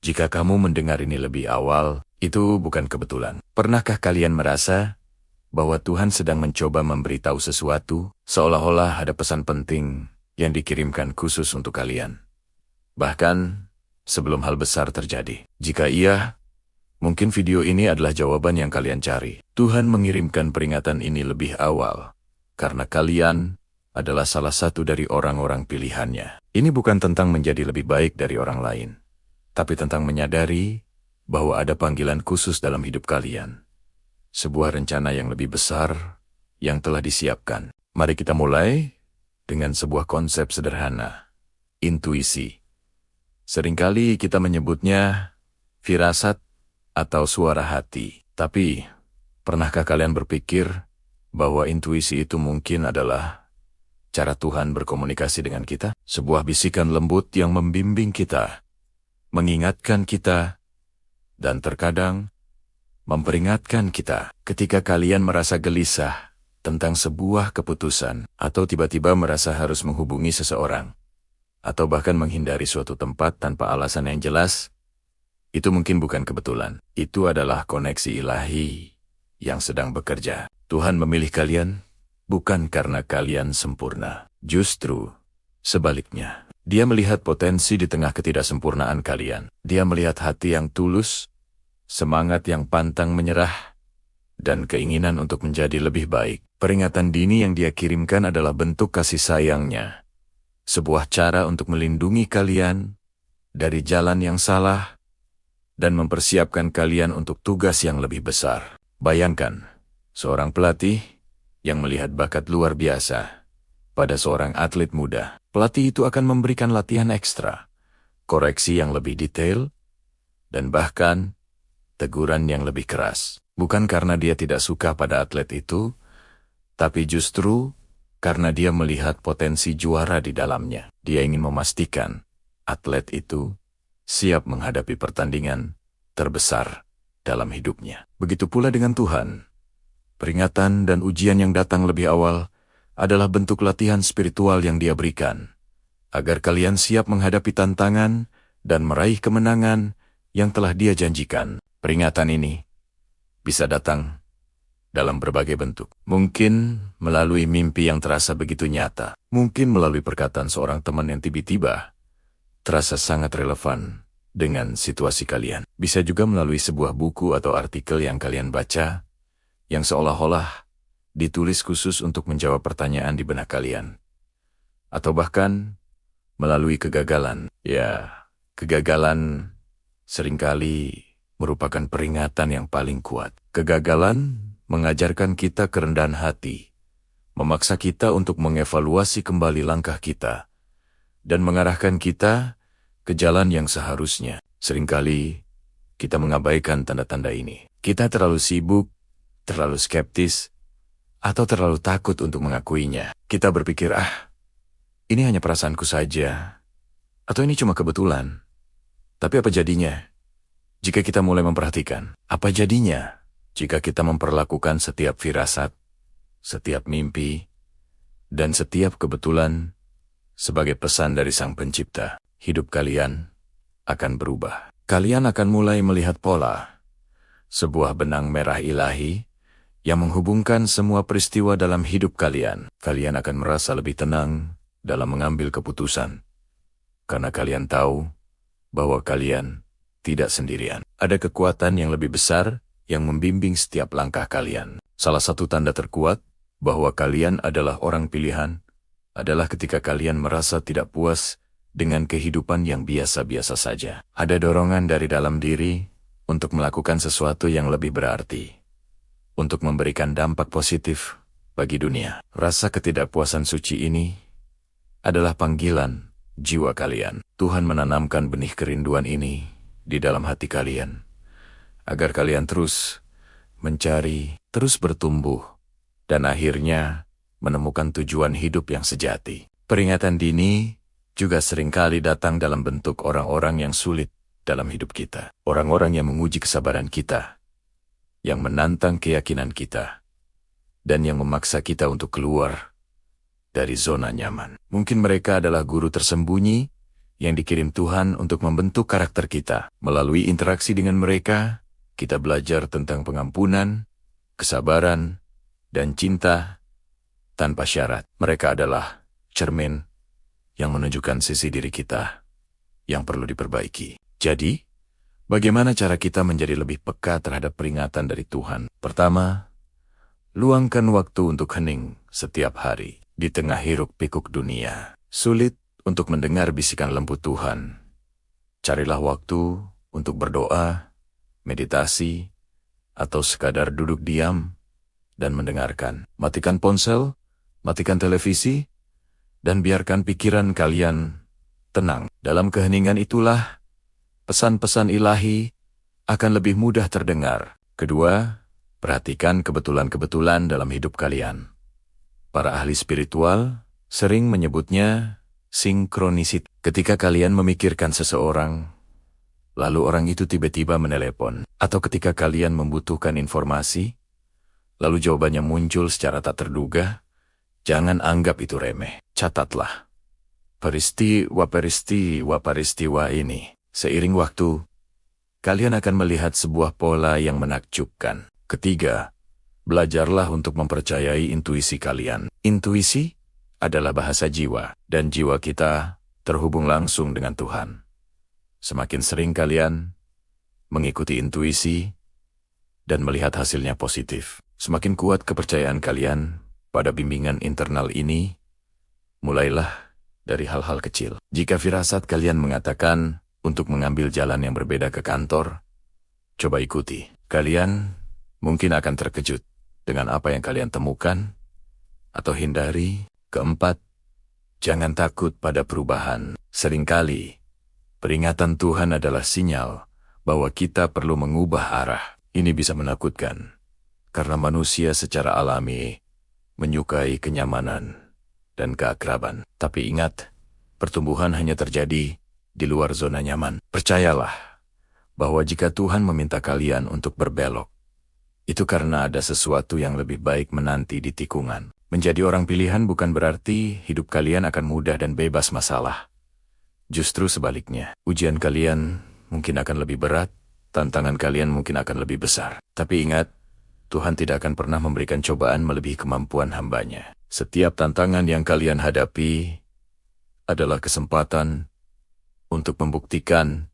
Jika kamu mendengar ini lebih awal, itu bukan kebetulan. Pernahkah kalian merasa bahwa Tuhan sedang mencoba memberitahu sesuatu, seolah-olah ada pesan penting yang dikirimkan khusus untuk kalian? Bahkan sebelum hal besar terjadi. Jika iya, mungkin video ini adalah jawaban yang kalian cari. Tuhan mengirimkan peringatan ini lebih awal, karena kalian adalah salah satu dari orang-orang pilihannya. Ini bukan tentang menjadi lebih baik dari orang lain, tapi tentang menyadari bahwa ada panggilan khusus dalam hidup kalian. Sebuah rencana yang lebih besar yang telah disiapkan. Mari kita mulai dengan sebuah konsep sederhana. Intuisi. Seringkali kita menyebutnya firasat atau suara hati. Tapi, pernahkah kalian berpikir bahwa intuisi itu mungkin adalah cara Tuhan berkomunikasi dengan kita? Sebuah bisikan lembut yang membimbing kita, mengingatkan kita, dan terkadang memperingatkan kita. Ketika kalian merasa gelisah tentang sebuah keputusan, atau tiba-tiba merasa harus menghubungi seseorang, atau bahkan menghindari suatu tempat tanpa alasan yang jelas, itu mungkin bukan kebetulan. Itu adalah koneksi ilahi yang sedang bekerja. Tuhan memilih kalian bukan karena kalian sempurna. Justru sebaliknya. Dia melihat potensi di tengah ketidaksempurnaan kalian. Dia melihat hati yang tulus, semangat yang pantang menyerah, dan keinginan untuk menjadi lebih baik. Peringatan dini yang dia kirimkan adalah bentuk kasih sayangnya. Sebuah cara untuk melindungi kalian dari jalan yang salah dan mempersiapkan kalian untuk tugas yang lebih besar. Bayangkan, seorang pelatih yang melihat bakat luar biasa pada seorang atlet muda. Pelatih itu akan memberikan latihan ekstra, koreksi yang lebih detail, dan bahkan teguran yang lebih keras. Bukan karena dia tidak suka pada atlet itu, tapi justru karena dia melihat potensi juara di dalamnya. Dia ingin memastikan atlet itu siap menghadapi pertandingan terbesar dalam hidupnya. Begitu pula dengan Tuhan. Peringatan dan ujian yang datang lebih awal adalah bentuk latihan spiritual yang dia berikan, agar kalian siap menghadapi tantangan dan meraih kemenangan yang telah dia janjikan. Peringatan ini bisa datang dalam berbagai bentuk. Mungkin melalui mimpi yang terasa begitu nyata. Mungkin melalui perkataan seorang teman yang tiba-tiba terasa sangat relevan dengan situasi kalian. Bisa juga melalui sebuah buku atau artikel yang kalian baca, yang seolah-olah ditulis khusus untuk menjawab pertanyaan di benak kalian. Atau bahkan melalui kegagalan. Ya, kegagalan seringkali merupakan peringatan yang paling kuat. Kegagalan mengajarkan kita kerendahan hati, memaksa kita untuk mengevaluasi kembali langkah kita, dan mengarahkan kita ke jalan yang seharusnya. Seringkali kita mengabaikan tanda-tanda ini. Kita terlalu sibuk, terlalu skeptis, atau terlalu takut untuk mengakuinya. Kita berpikir, ini hanya perasaanku saja, atau ini cuma kebetulan. Tapi apa jadinya jika kita mulai memperhatikan? Apa jadinya jika kita memperlakukan setiap firasat, setiap mimpi, dan setiap kebetulan sebagai pesan dari Sang Pencipta? Hidup kalian akan berubah. Kalian akan mulai melihat pola, sebuah benang merah ilahi yang menghubungkan semua peristiwa dalam hidup kalian. Kalian akan merasa lebih tenang dalam mengambil keputusan, karena kalian tahu bahwa kalian tidak sendirian. Ada kekuatan yang lebih besar yang membimbing setiap langkah kalian. Salah satu tanda terkuat bahwa kalian adalah orang pilihan adalah ketika kalian merasa tidak puas dengan kehidupan yang biasa-biasa saja. Ada dorongan dari dalam diri untuk melakukan sesuatu yang lebih berarti, untuk memberikan dampak positif bagi dunia. Rasa ketidakpuasan suci ini adalah panggilan jiwa kalian. Tuhan menanamkan benih kerinduan ini di dalam hati kalian, agar kalian terus mencari, terus bertumbuh, dan akhirnya menemukan tujuan hidup yang sejati. Peringatan dini juga seringkali datang dalam bentuk orang-orang yang sulit dalam hidup kita. Orang-orang yang menguji kesabaran kita, yang menantang keyakinan kita, dan yang memaksa kita untuk keluar dari zona nyaman. Mungkin mereka adalah guru tersembunyi yang dikirim Tuhan untuk membentuk karakter kita. Melalui interaksi dengan mereka, kita belajar tentang pengampunan, kesabaran, dan cinta tanpa syarat. Mereka adalah cermin yang menunjukkan sisi diri kita yang perlu diperbaiki. Jadi, bagaimana cara kita menjadi lebih peka terhadap peringatan dari Tuhan? Pertama, luangkan waktu untuk hening setiap hari. Di tengah hiruk-pikuk dunia, sulit untuk mendengar bisikan lembut Tuhan. Carilah waktu untuk berdoa, meditasi, atau sekadar duduk diam dan mendengarkan. Matikan ponsel, matikan televisi, dan biarkan pikiran kalian tenang. Dalam keheningan itulah, pesan-pesan ilahi akan lebih mudah terdengar. Kedua, perhatikan kebetulan-kebetulan dalam hidup kalian. Para ahli spiritual sering menyebutnya sinkronisitas. Ketika kalian memikirkan seseorang, lalu orang itu tiba-tiba menelepon, atau ketika kalian membutuhkan informasi, lalu jawabannya muncul secara tak terduga, jangan anggap itu remeh. Catatlah peristiwa ini. Seiring waktu, kalian akan melihat sebuah pola yang menakjubkan. Ketiga, belajarlah untuk mempercayai intuisi kalian. Intuisi adalah bahasa jiwa, dan jiwa kita terhubung langsung dengan Tuhan. Semakin sering kalian mengikuti intuisi dan melihat hasilnya positif, semakin kuat kepercayaan kalian pada bimbingan internal ini. Mulailah dari hal-hal kecil. Jika firasat kalian mengatakan untuk mengambil jalan yang berbeda ke kantor, coba ikuti. Kalian mungkin akan terkejut dengan apa yang kalian temukan, atau hindari. Keempat, jangan takut pada perubahan. Seringkali, peringatan Tuhan adalah sinyal bahwa kita perlu mengubah arah. Ini bisa menakutkan, karena manusia secara alami menyukai kenyamanan dan keakraban. Tapi ingat, pertumbuhan hanya terjadi di luar zona nyaman. Percayalah bahwa jika Tuhan meminta kalian untuk berbelok, itu karena ada sesuatu yang lebih baik menanti di tikungan. Menjadi orang pilihan bukan berarti hidup kalian akan mudah dan bebas masalah. Justru sebaliknya, ujian kalian mungkin akan lebih berat, tantangan kalian mungkin akan lebih besar. Tapi ingat, Tuhan tidak akan pernah memberikan cobaan melebihi kemampuan hamba-Nya. Setiap tantangan yang kalian hadapi adalah kesempatan untuk membuktikan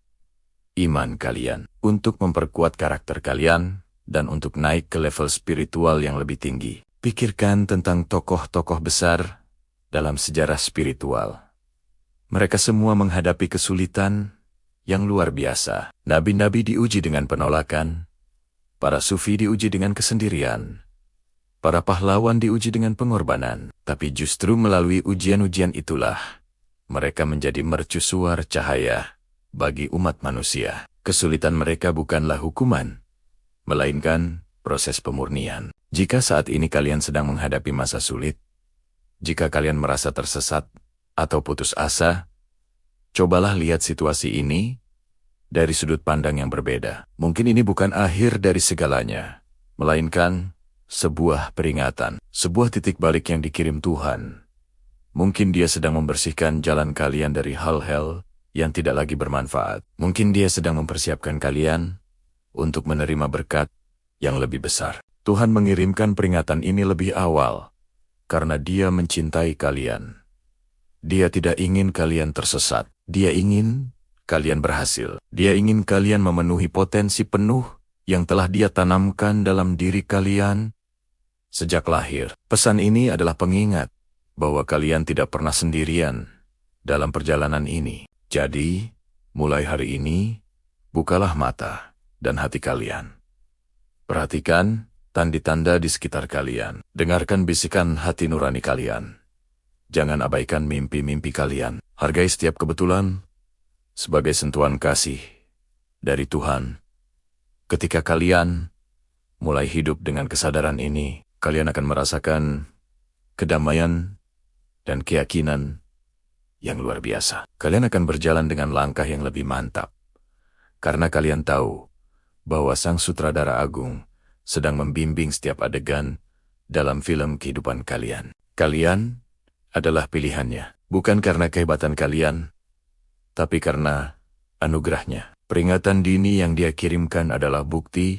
iman kalian, untuk memperkuat karakter kalian, dan untuk naik ke level spiritual yang lebih tinggi. Pikirkan tentang tokoh-tokoh besar dalam sejarah spiritual. Mereka semua menghadapi kesulitan yang luar biasa. Nabi-nabi diuji dengan penolakan, para sufi diuji dengan kesendirian, para pahlawan diuji dengan pengorbanan. Tapi justru melalui ujian-ujian itulah, mereka menjadi mercusuar cahaya bagi umat manusia. Kesulitan mereka bukanlah hukuman, melainkan proses pemurnian. Jika saat ini kalian sedang menghadapi masa sulit, jika kalian merasa tersesat atau putus asa, cobalah lihat situasi ini dari sudut pandang yang berbeda. Mungkin ini bukan akhir dari segalanya, melainkan sebuah peringatan, sebuah titik balik yang dikirim Tuhan. Mungkin Dia sedang membersihkan jalan kalian dari hal-hal yang tidak lagi bermanfaat. Mungkin Dia sedang mempersiapkan kalian untuk menerima berkat yang lebih besar. Tuhan mengirimkan peringatan ini lebih awal, karena Dia mencintai kalian. Dia tidak ingin kalian tersesat. Dia ingin kalian berhasil. Dia ingin kalian memenuhi potensi penuh yang telah Dia tanamkan dalam diri kalian sejak lahir. Pesan ini adalah pengingat bahwa kalian tidak pernah sendirian dalam perjalanan ini. Jadi, mulai hari ini, bukalah mata dan hati kalian. Perhatikan tanda-tanda di sekitar kalian. Dengarkan bisikan hati nurani kalian. Jangan abaikan mimpi-mimpi kalian. Hargai setiap kebetulan sebagai sentuhan kasih dari Tuhan. Ketika kalian mulai hidup dengan kesadaran ini, kalian akan merasakan kedamaian dan keyakinan yang luar biasa. Kalian akan berjalan dengan langkah yang lebih mantap, karena kalian tahu bahwa Sang Sutradara Agung sedang membimbing setiap adegan dalam film kehidupan kalian. Kalian adalah pilihannya, bukan karena kehebatan kalian, tapi karena anugerahnya. Peringatan dini yang dia kirimkan adalah bukti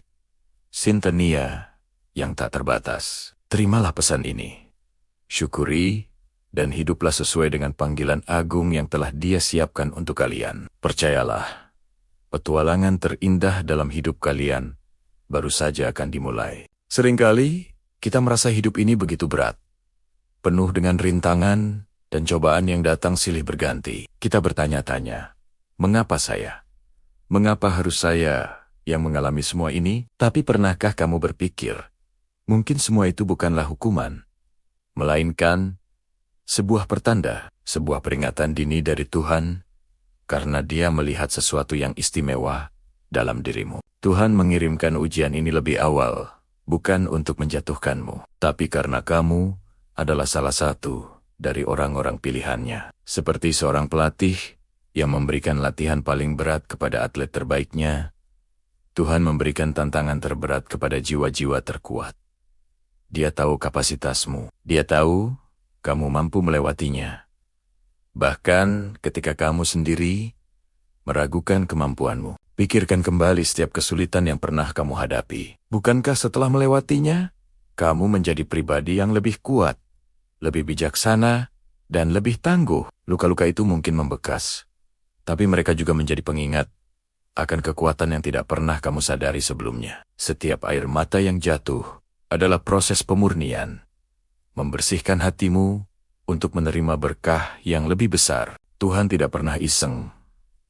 sintenia yang tak terbatas. Terimalah pesan ini. Syukuri dan hiduplah sesuai dengan panggilan agung yang telah dia siapkan untuk kalian. Percayalah, petualangan terindah dalam hidup kalian baru saja akan dimulai. Seringkali kita merasa hidup ini begitu berat, penuh dengan rintangan dan cobaan yang datang silih berganti. Kita bertanya-tanya, mengapa saya? Mengapa harus saya yang mengalami semua ini? Tapi pernahkah kamu berpikir, mungkin semua itu bukanlah hukuman, melainkan sebuah pertanda, sebuah peringatan dini dari Tuhan, karena Dia melihat sesuatu yang istimewa dalam dirimu. Tuhan mengirimkan ujian ini lebih awal, bukan untuk menjatuhkanmu, tapi karena kamu adalah salah satu dari orang-orang pilihannya. Seperti seorang pelatih yang memberikan latihan paling berat kepada atlet terbaiknya, Tuhan memberikan tantangan terberat kepada jiwa-jiwa terkuat. Dia tahu kapasitasmu. Dia tahu kamu mampu melewatinya. Bahkan ketika kamu sendiri meragukan kemampuanmu. Pikirkan kembali setiap kesulitan yang pernah kamu hadapi. Bukankah setelah melewatinya, kamu menjadi pribadi yang lebih kuat, lebih bijaksana, dan lebih tangguh? Luka-luka itu mungkin membekas, tapi mereka juga menjadi pengingat akan kekuatan yang tidak pernah kamu sadari sebelumnya. Setiap air mata yang jatuh adalah proses pemurnian, membersihkan hatimu untuk menerima berkah yang lebih besar. Tuhan tidak pernah iseng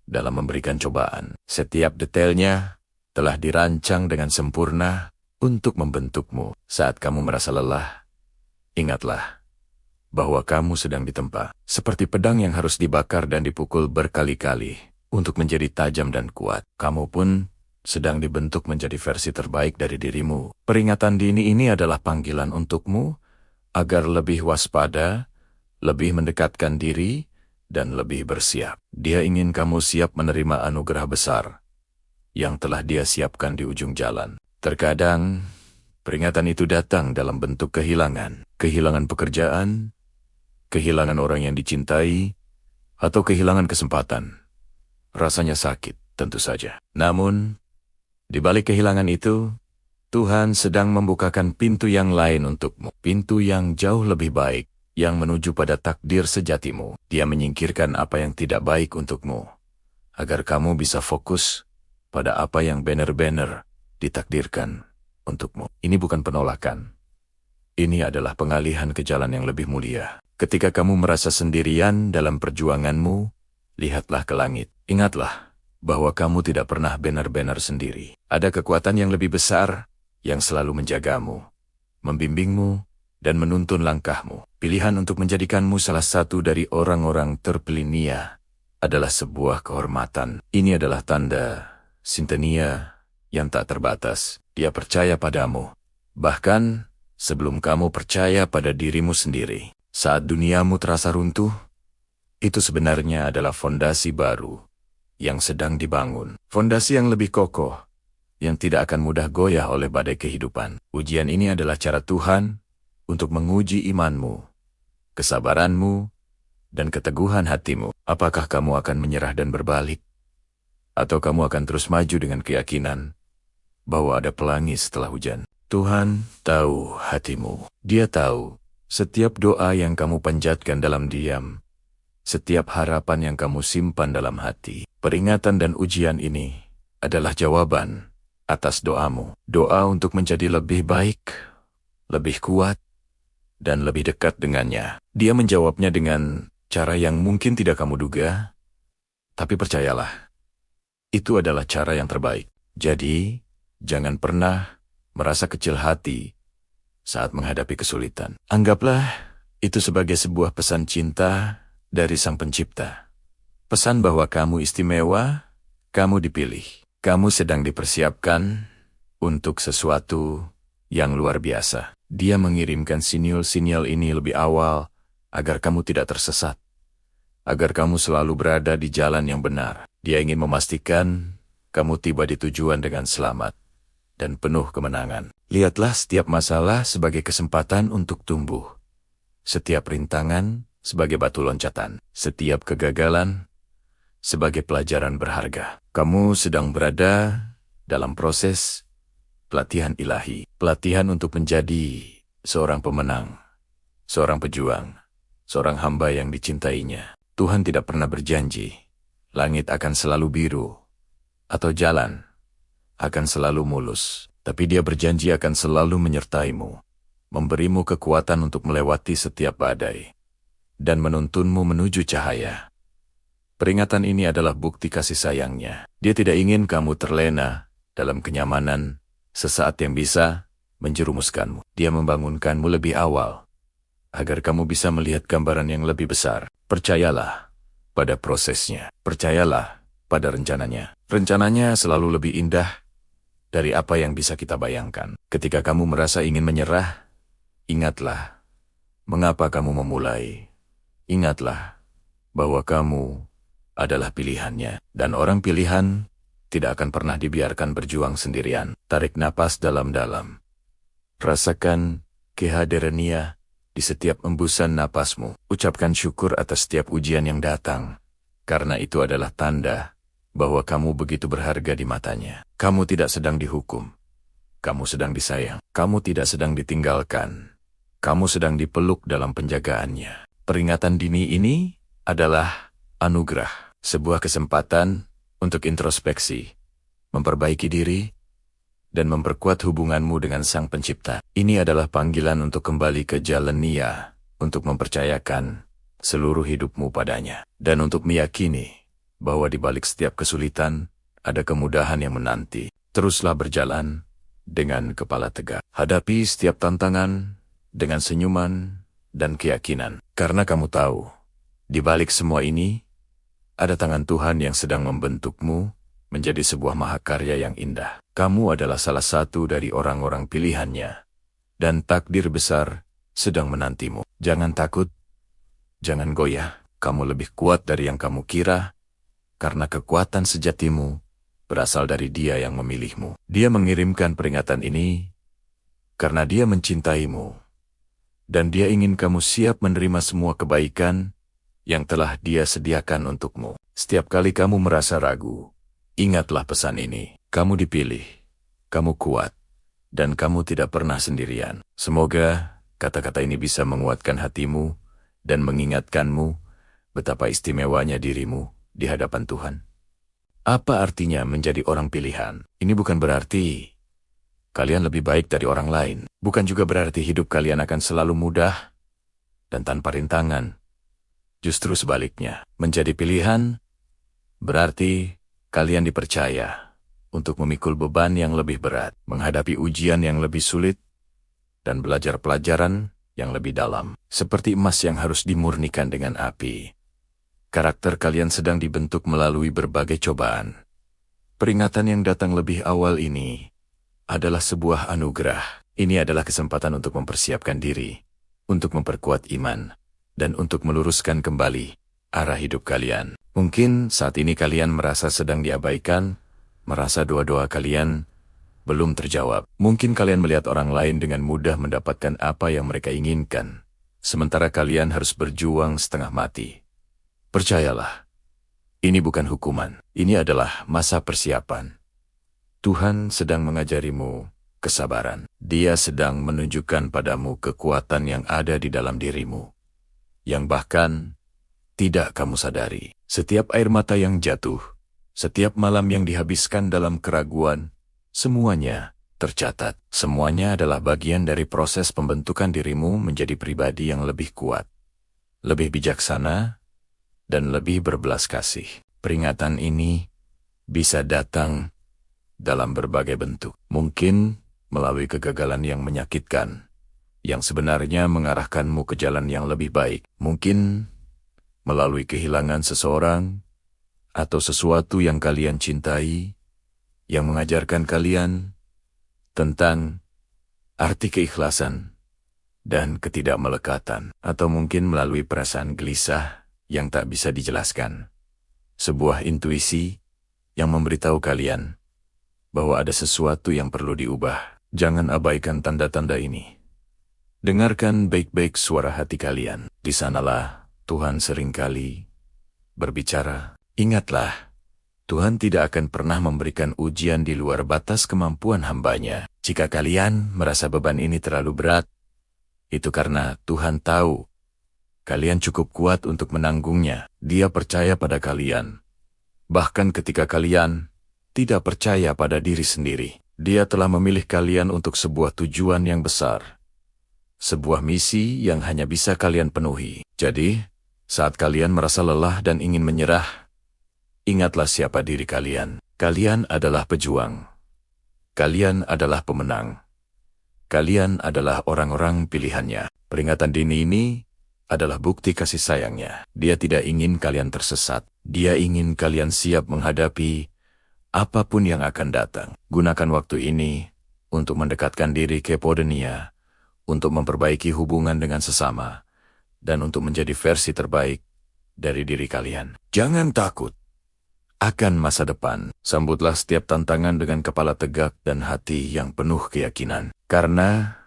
dalam memberikan cobaan. Setiap detailnya telah dirancang dengan sempurna untuk membentukmu. Saat kamu merasa lelah, ingatlah bahwa kamu sedang ditempa, seperti pedang yang harus dibakar dan dipukul berkali-kali untuk menjadi tajam dan kuat. Kamu pun sedang dibentuk menjadi versi terbaik dari dirimu. Peringatan dini ini adalah panggilan untukmu agar lebih waspada, lebih mendekatkan diri, dan lebih bersiap. Dia ingin kamu siap menerima anugerah besar yang telah Dia siapkan di ujung jalan. Terkadang, peringatan itu datang dalam bentuk kehilangan. Kehilangan pekerjaan, kehilangan orang yang dicintai, atau kehilangan kesempatan. Rasanya sakit, tentu saja. Namun, di balik kehilangan itu, Tuhan sedang membukakan pintu yang lain untukmu. Pintu yang jauh lebih baik, yang menuju pada takdir sejatimu. Dia menyingkirkan apa yang tidak baik untukmu, agar kamu bisa fokus pada apa yang benar-benar ditakdirkan untukmu. Ini bukan penolakan. Ini adalah pengalihan ke jalan yang lebih mulia. Ketika kamu merasa sendirian dalam perjuanganmu, lihatlah ke langit. Ingatlah bahwa kamu tidak pernah benar-benar sendiri. Ada kekuatan yang lebih besar yang selalu menjagamu, membimbingmu, dan menuntun langkahmu. Pilihan untuk menjadikanmu salah satu dari orang-orang terpilihnya adalah sebuah kehormatan. Ini adalah tanda sintenia yang tak terbatas. Dia percaya padamu, bahkan sebelum kamu percaya pada dirimu sendiri. Saat duniamu terasa runtuh, itu sebenarnya adalah fondasi baru yang sedang dibangun. Fondasi yang lebih kokoh, yang tidak akan mudah goyah oleh badai kehidupan. Ujian ini adalah cara Tuhan untuk menguji imanmu, kesabaranmu, dan keteguhan hatimu. Apakah kamu akan menyerah dan berbalik? Atau kamu akan terus maju dengan keyakinan bahwa ada pelangi setelah hujan? Tuhan tahu hatimu. Dia tahu setiap doa yang kamu panjatkan dalam diam, setiap harapan yang kamu simpan dalam hati. Peringatan dan ujian ini adalah jawaban atas doamu. Doa untuk menjadi lebih baik, lebih kuat, dan lebih dekat dengannya. Dia menjawabnya dengan cara yang mungkin tidak kamu duga, tapi percayalah, itu adalah cara yang terbaik. Jadi, jangan pernah merasa kecil hati saat menghadapi kesulitan. Anggaplah itu sebagai sebuah pesan cinta dari Sang Pencipta. Pesan bahwa kamu istimewa, kamu dipilih. Kamu sedang dipersiapkan untuk sesuatu yang luar biasa. Dia mengirimkan sinyal-sinyal ini lebih awal agar kamu tidak tersesat, agar kamu selalu berada di jalan yang benar. Dia ingin memastikan kamu tiba di tujuan dengan selamat dan penuh kemenangan. Lihatlah setiap masalah sebagai kesempatan untuk tumbuh, setiap rintangan sebagai batu loncatan, setiap kegagalan sebagai pelajaran berharga. Kamu sedang berada dalam proses pelatihan ilahi, pelatihan untuk menjadi seorang pemenang, seorang pejuang, seorang hamba yang dicintainya. Tuhan tidak pernah berjanji langit akan selalu biru atau jalan akan selalu mulus, tapi Dia berjanji akan selalu menyertaimu, memberimu kekuatan untuk melewati setiap badai, dan menuntunmu menuju cahaya. Peringatan ini adalah bukti kasih sayang-Nya. Dia tidak ingin kamu terlena dalam kenyamanan sesaat yang bisa menjerumuskanmu. Dia membangunkanmu lebih awal, agar kamu bisa melihat gambaran yang lebih besar. Percayalah pada prosesnya. Percayalah pada rencananya. Rencananya selalu lebih indah dari apa yang bisa kita bayangkan. Ketika kamu merasa ingin menyerah, ingatlah mengapa kamu memulai. Ingatlah bahwa kamu adalah pilihannya, dan orang pilihan tidak akan pernah dibiarkan berjuang sendirian. Tarik napas dalam-dalam. Rasakan kehadiran Dia di setiap embusan napasmu. Ucapkan syukur atas setiap ujian yang datang, karena itu adalah tanda bahwa kamu begitu berharga di matanya. Kamu tidak sedang dihukum. Kamu sedang disayang. Kamu tidak sedang ditinggalkan. Kamu sedang dipeluk dalam penjagaannya. Peringatan dini ini adalah anugerah. Sebuah kesempatan untuk introspeksi, memperbaiki diri, dan memperkuat hubunganmu dengan Sang Pencipta. Ini adalah panggilan untuk kembali ke jalan Nia, untuk mempercayakan seluruh hidupmu padanya, dan untuk meyakini bahwa di balik setiap kesulitan ada kemudahan yang menanti. Teruslah berjalan dengan kepala tegak. Hadapi setiap tantangan dengan senyuman dan keyakinan, karena kamu tahu, di balik semua ini, ada tangan Tuhan yang sedang membentukmu menjadi sebuah mahakarya yang indah. Kamu adalah salah satu dari orang-orang pilihannya, dan takdir besar sedang menantimu. Jangan takut, jangan goyah. Kamu lebih kuat dari yang kamu kira, karena kekuatan sejatimu berasal dari Dia yang memilihmu. Dia mengirimkan peringatan ini karena Dia mencintaimu, dan Dia ingin kamu siap menerima semua kebaikan yang telah Dia sediakan untukmu. Setiap kali kamu merasa ragu, ingatlah pesan ini. Kamu dipilih, kamu kuat, dan kamu tidak pernah sendirian. Semoga kata-kata ini bisa menguatkan hatimu dan mengingatkanmu betapa istimewanya dirimu di hadapan Tuhan. Apa artinya menjadi orang pilihan? Ini bukan berarti kalian lebih baik dari orang lain. Bukan juga berarti hidup kalian akan selalu mudah dan tanpa rintangan. Justru sebaliknya, menjadi pilihan berarti kalian dipercaya untuk memikul beban yang lebih berat, menghadapi ujian yang lebih sulit, dan belajar pelajaran yang lebih dalam. Seperti emas yang harus dimurnikan dengan api, karakter kalian sedang dibentuk melalui berbagai cobaan. Peringatan yang datang lebih awal ini adalah sebuah anugerah. Ini adalah kesempatan untuk mempersiapkan diri, untuk memperkuat iman, dan untuk meluruskan kembali arah hidup kalian. Mungkin saat ini kalian merasa sedang diabaikan, merasa doa-doa kalian belum terjawab. Mungkin kalian melihat orang lain dengan mudah mendapatkan apa yang mereka inginkan, sementara kalian harus berjuang setengah mati. Percayalah, ini bukan hukuman, ini adalah masa persiapan. Tuhan sedang mengajarimu kesabaran. Dia sedang menunjukkan padamu kekuatan yang ada di dalam dirimu, yang bahkan tidak kamu sadari. Setiap air mata yang jatuh, setiap malam yang dihabiskan dalam keraguan, semuanya tercatat. Semuanya adalah bagian dari proses pembentukan dirimu menjadi pribadi yang lebih kuat, lebih bijaksana, dan lebih berbelas kasih. Peringatan ini bisa datang dalam berbagai bentuk. Mungkin melalui kegagalan yang menyakitkan, yang sebenarnya mengarahkanmu ke jalan yang lebih baik. Mungkin melalui kehilangan seseorang atau sesuatu yang kalian cintai, yang mengajarkan kalian tentang arti keikhlasan dan ketidakmelekatan. Atau mungkin melalui perasaan gelisah yang tak bisa dijelaskan. Sebuah intuisi yang memberitahu kalian bahwa ada sesuatu yang perlu diubah. Jangan abaikan tanda-tanda ini. Dengarkan baik-baik suara hati kalian. Di sanalah Tuhan seringkali berbicara. Ingatlah, Tuhan tidak akan pernah memberikan ujian di luar batas kemampuan hamba-Nya. Jika kalian merasa beban ini terlalu berat, itu karena Tuhan tahu kalian cukup kuat untuk menanggungnya. Dia percaya pada kalian. Bahkan ketika kalian tidak percaya pada diri sendiri, Dia telah memilih kalian untuk sebuah tujuan yang besar. Sebuah misi yang hanya bisa kalian penuhi. Jadi, saat kalian merasa lelah dan ingin menyerah, ingatlah siapa diri kalian. Kalian adalah pejuang. Kalian adalah pemenang. Kalian adalah orang-orang pilihannya. Peringatan dini ini adalah bukti kasih sayangnya. Dia tidak ingin kalian tersesat. Dia ingin kalian siap menghadapi apapun yang akan datang. Gunakan waktu ini untuk mendekatkan diri ke Podenia, untuk memperbaiki hubungan dengan sesama, dan untuk menjadi versi terbaik dari diri kalian. Jangan takut akan masa depan. Sambutlah setiap tantangan dengan kepala tegak dan hati yang penuh keyakinan. Karena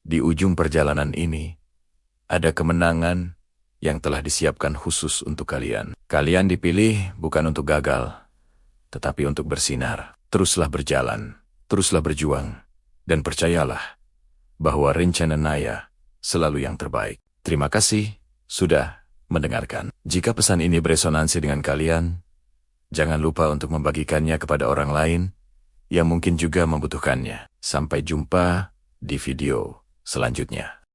di ujung perjalanan ini, ada kemenangan yang telah disiapkan khusus untuk kalian. Kalian dipilih bukan untuk gagal, tetapi untuk bersinar. Teruslah berjalan, teruslah berjuang, dan percayalah bahwa rencana Naya selalu yang terbaik. Terima kasih sudah mendengarkan. Jika pesan ini beresonansi dengan kalian, jangan lupa untuk membagikannya kepada orang lain yang mungkin juga membutuhkannya. Sampai jumpa di video selanjutnya.